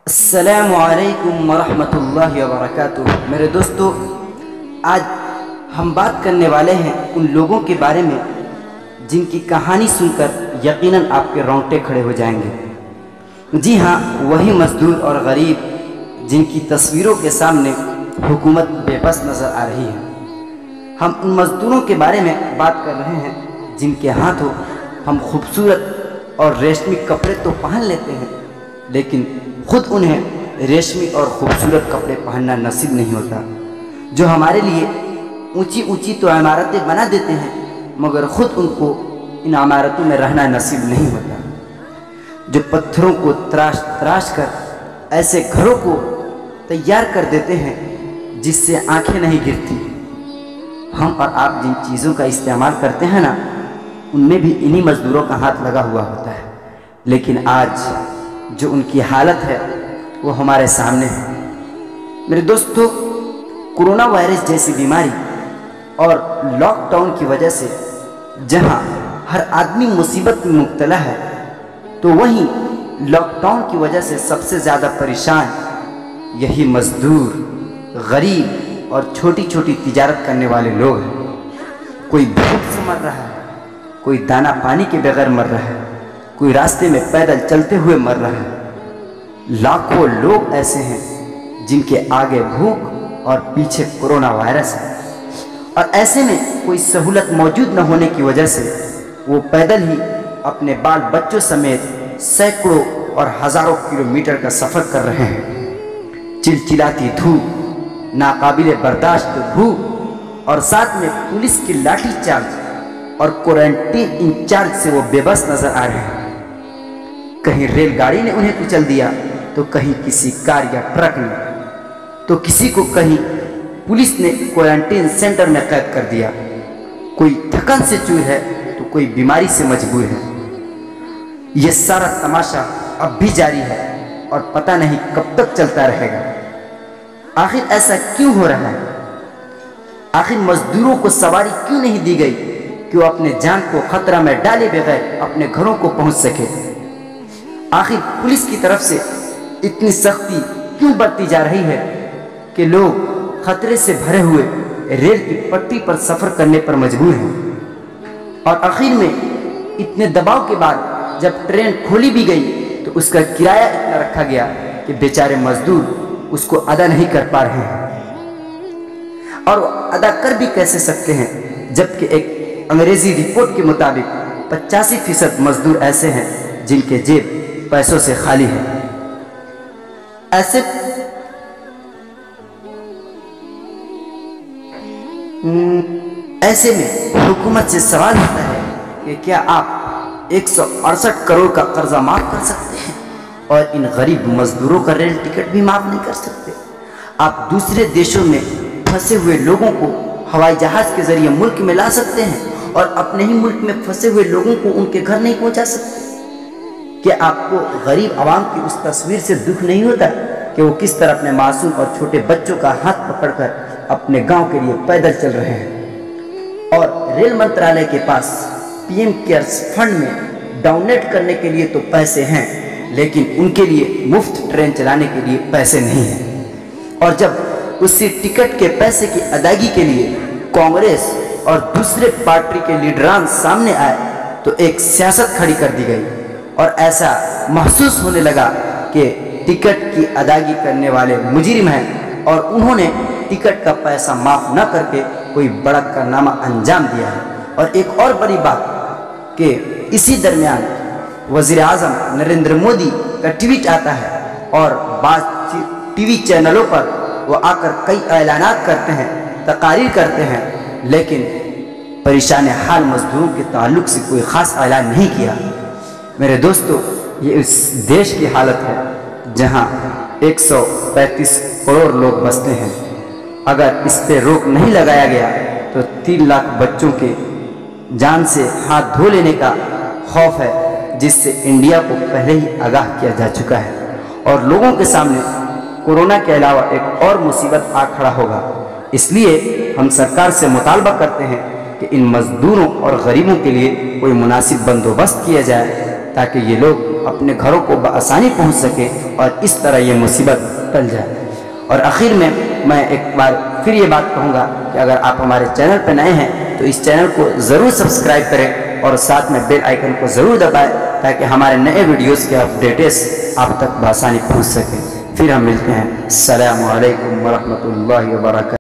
السلام علیکم ورحمۃ اللہ وبرکاتہ۔ میرے دوستو، آج ہم بات کرنے والے ہیں ان لوگوں کے بارے میں جن کی کہانی سن کر یقیناً آپ کے رونگٹے کھڑے ہو جائیں گے۔ جی ہاں، وہی مزدور اور غریب جن کی تصویروں کے سامنے حکومت بے بس نظر آ رہی ہے۔ ہم ان مزدوروں کے بارے میں بات کر رہے ہیں جن کے ہاتھوں ہم خوبصورت اور ریشمی کپڑے تو پہن لیتے ہیں، لیکن خود انہیں ریشمی اور خوبصورت کپڑے پہننا نصیب نہیں ہوتا، جو ہمارے لیے اونچی اونچی تو عمارتیں بنا دیتے ہیں مگر خود ان کو ان عمارتوں میں رہنا نصیب نہیں ہوتا، جو پتھروں کو تراش تراش کر ایسے گھروں کو تیار کر دیتے ہیں جس سے آنکھیں نہیں گرتی۔ ہم اور آپ جن چیزوں کا استعمال کرتے ہیں نا، ان میں بھی انہی مزدوروں کا ہاتھ لگا ہوا ہوتا ہے، لیکن آج جو ان کی حالت ہے وہ ہمارے سامنے ہے۔ میرے دوستو، کورونا وائرس جیسی بیماری اور لاک ڈاؤن کی وجہ سے جہاں ہر آدمی مصیبت میں مبتلا ہے، تو وہیں لاک ڈاؤن کی وجہ سے سب سے زیادہ پریشان یہی مزدور، غریب اور چھوٹی چھوٹی تجارت کرنے والے لوگ ہیں۔ کوئی بھوک سے مر رہا ہے، کوئی دانہ پانی کے بغیر مر رہا ہے، کوئی راستے میں پیدل چلتے ہوئے مر رہا ہے۔ لاکھوں لوگ ایسے ہیں جن کے آگے بھوک اور پیچھے کورونا وائرس ہے، اور ایسے میں کوئی سہولت موجود نہ ہونے کی وجہ سے وہ پیدل ہی اپنے بال بچوں سمیت سینکڑوں اور ہزاروں کلومیٹر کا سفر کر رہے ہیں۔ چلچلاتی دھوپ، ناقابل برداشت دھوپ اور ساتھ میں پولیس کی لاٹھی چارج اور کوارنٹین انچارج سے وہ بے بس نظر آ رہے ہیں۔ کہیں ریل گاڑی نے انہیں کچل دیا تو کہیں کسی کار یا ٹرک نے، تو کسی کو کہیں پولیس نے کوارنٹین سینٹر میں قید کر دیا۔ کوئی تھکن سے چور ہے تو کوئی بیماری سے مجبور ہے۔ یہ سارا تماشا اب بھی جاری ہے اور پتہ نہیں کب تک چلتا رہے گا۔ آخر ایسا کیوں ہو رہا ہے؟ آخر مزدوروں کو سواری کیوں نہیں دی گئی کہ وہ اپنے جان کو خطرہ میں ڈالے بغیر اپنے گھروں کو پہنچ سکے؟ آخر پولیس کی طرف سے اتنی سختی کیوں برتی جا رہی ہے کہ لوگ خطرے سے بھرے ہوئے ریل کی پٹری پر سفر کرنے پر مجبور ہیں؟ اور آخر میں اتنے دباؤ کے بعد جب ٹرین کھولی بھی گئی تو اس کا کرایہ اتنا رکھا گیا کہ بیچارے مزدور اس کو ادا نہیں کر پا رہے ہیں۔ اور ادا کر بھی کیسے سکتے ہیں جبکہ ایک انگریزی رپورٹ کے مطابق 85% مزدور ایسے ہیں جن کے جیب پیسوں سے خالی ہے۔ ایسے میں حکومت سے سوال ہوتا ہے کہ کیا آپ 168 کروڑ کا قرضہ معاف کر سکتے ہیں اور ان غریب مزدوروں کا ریل ٹکٹ بھی معاف نہیں کر سکتے؟ آپ دوسرے دیشوں میں پھنسے ہوئے لوگوں کو ہوائی جہاز کے ذریعے ملک میں لا سکتے ہیں اور اپنے ہی ملک میں پھنسے ہوئے لوگوں کو ان کے گھر نہیں پہنچا سکتے؟ کہ آپ کو غریب عوام کی اس تصویر سے دکھ نہیں ہوتا کہ وہ کس طرح اپنے معصوم اور چھوٹے بچوں کا ہاتھ پکڑ کر اپنے گاؤں کے لیے پیدل چل رہے ہیں؟ اور ریل منترالیہ کے پاس پی ایم کیئرس فنڈ میں ڈونیٹ کرنے کے لیے تو پیسے ہیں، لیکن ان کے لیے مفت ٹرین چلانے کے لیے پیسے نہیں ہیں۔ اور جب اسی ٹکٹ کے پیسے کی ادائیگی کے لیے کانگریس اور دوسرے پارٹی کے لیڈران سامنے آئے تو ایک سیاست کھڑی کر دی گئی، اور ایسا محسوس ہونے لگا کہ ٹکٹ کی ادائیگی کرنے والے مجرم ہیں اور انہوں نے ٹکٹ کا پیسہ معاف نہ کر کے کوئی بڑا کارنامہ انجام دیا ہے۔ اور ایک اور بڑی بات کہ اسی درمیان وزیر اعظم نریندر مودی کا ٹویٹ آتا ہے اور بعض ٹی وی چینلوں پر وہ آ کر کئی اعلانات کرتے ہیں، تقاریر کرتے ہیں، لیکن پریشان حال مزدوروں کے تعلق سے کوئی خاص اعلان نہیں کیا۔ میرے دوستو، یہ اس دیش کی حالت ہے جہاں 135 کروڑ لوگ بستے ہیں۔ اگر اس پہ روک نہیں لگایا گیا تو 3 لاکھ بچوں کے جان سے ہاتھ دھو لینے کا خوف ہے، جس سے انڈیا کو پہلے ہی آگاہ کیا جا چکا ہے، اور لوگوں کے سامنے کورونا کے علاوہ ایک اور مصیبت آ کھڑا ہوگا۔ اس لیے ہم سرکار سے مطالبہ کرتے ہیں کہ ان مزدوروں اور غریبوں کے لیے کوئی مناسب بندوبست کیا جائے تاکہ یہ لوگ اپنے گھروں کو بآسانی پہنچ سکے اور اس طرح یہ مصیبت ٹل جائے۔ اور آخر میں میں ایک بار پھر یہ بات کہوں گا کہ اگر آپ ہمارے چینل پہ نئے ہیں تو اس چینل کو ضرور سبسکرائب کریں اور ساتھ میں بیل آئیکن کو ضرور دبائیں تاکہ ہمارے نئے ویڈیوز کے اپڈیٹس آپ تک بآسانی پہنچ سکیں۔ پھر ہم ملتے ہیں۔ السلام علیکم ورحمۃ اللہ وبرکاتہ۔